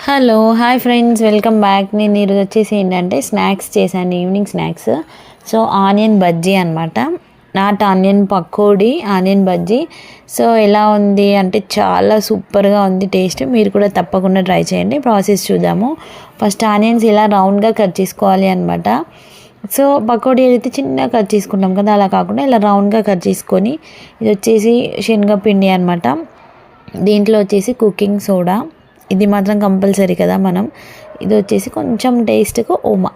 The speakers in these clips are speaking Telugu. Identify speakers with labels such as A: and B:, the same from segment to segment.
A: Hello hi friends, welcome back. నేను ఈరోజు వచ్చేసి ఏంటంటే స్నాక్స్ చేశాను, evening snacks. So onion bajji అనమాట, not onion pakodi, onion bajji. So ఎలా ఉంది అంటే చాలా సూపర్గా ఉంది టేస్ట్. మీరు కూడా తప్పకుండా ట్రై చేయండి. ప్రాసెస్ చూద్దాము. ఫస్ట్ ఆనియన్స్ ఇలా రౌండ్గా కట్ చేసుకోవాలి అనమాట. సో పకోడీ అయితే చిన్నగా కట్ చేసుకుంటాం కదా, అలా కాకుండా ఇలా రౌండ్గా కట్ చేసుకొని, ఇది వచ్చేసి శనగపిండి అనమాట. దీంట్లో వచ్చేసి కుకింగ్ సోడా, ఇది మాత్రం కంపల్సరీ కదా. ఇది వచ్చేసి కొంచెం టేస్ట్కు ఓమా,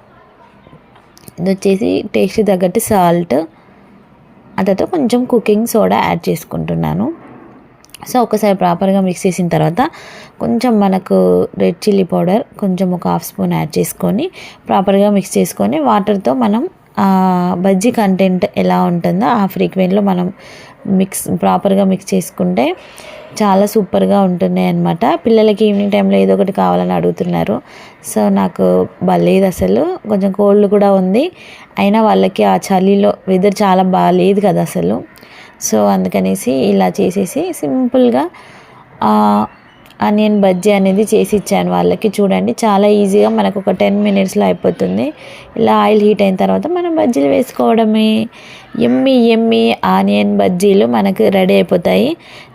A: ఇది వచ్చేసి టేస్ట్ తగ్గట్టు సాల్ట్, ఆ తర్వాత కొంచెం కుకింగ్ సోడా యాడ్ చేసుకుంటున్నాను. సో ఒకసారి ప్రాపర్గా మిక్స్ చేసిన తర్వాత కొంచెం మనకు రెడ్ చిల్లీ పౌడర్ కొంచెం ఒక హాఫ్ స్పూన్ యాడ్ చేసుకొని ప్రాపర్గా మిక్స్ చేసుకొని వాటర్తో మనం బజ్జీ కంటెంట్ ఎలా ఉంటుందో ఆ ఫ్రీక్వెంట్లో మనం ప్రాపర్గా మిక్స్ చేసుకుంటే చాలా సూపర్గా ఉంటున్నాయి అన్నమాట. పిల్లలకి ఈవినింగ్ టైంలో ఏదో ఒకటి కావాలని అడుగుతున్నారు. సో నాకు బాలేదు, అసలు కొంచెం కోల్డ్ కూడా ఉంది. అయినా వాళ్ళకి ఆ చలిలో వెదర్ చాలా బాగాలేదు కదా అసలు. సో అందుకనేసి ఇలా చేసేసి సింపుల్గా ఆనియన్ బజ్జీ అనేది చేసి ఇచ్చాను వాళ్ళకి. చూడండి, చాలా ఈజీగా మనకు ఒక 10 మినిట్స్లో అయిపోతుంది. ఇలా ఆయిల్ హీట్ అయిన తర్వాత మనం బజ్జీలు వేసుకోవడమే. ఎమ్మి ఎమ్మి ఆనియన్ బజ్జీలు మనకు రెడీ అయిపోతాయి.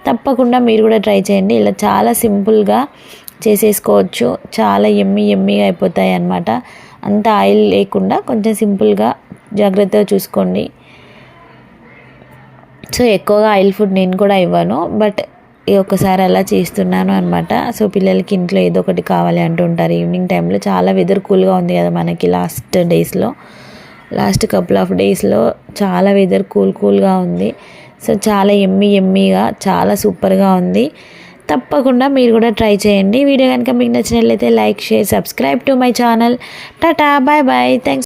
A: తప్పకుండా మీరు కూడా ట్రై చేయండి. ఇలా చాలా సింపుల్గా చేసేసుకోవచ్చు, చాలా ఎమ్మిగా అయిపోతాయి అన్నమాట. అంత ఆయిల్ లేకుండా కొంచెం సింపుల్గా జాగ్రత్తగా చూసుకోండి. సో ఎక్కువగా ఆయిల్ ఫుడ్ నేను కూడా ఇవ్వను, బట్ ఒకసారి అలా చేస్తున్నాను అనమాట. సో పిల్లలకి ఇంట్లో ఏదో ఒకటి కావాలి అంటుంటారు ఈవినింగ్ టైంలో. చాలా వెదర్ కూల్గా ఉంది కదా మనకి. లాస్ట్ కపుల్ ఆఫ్ డేస్లో చాలా వెదర్ కూల్గా ఉంది. సో చాలా ఎమ్మిగా చాలా సూపర్గా ఉంది. తప్పకుండా మీరు కూడా ట్రై చేయండి. వీడియో కనుక మీకు నచ్చినట్లయితే like, share, subscribe to my channel. Tata, bye bye, thanks.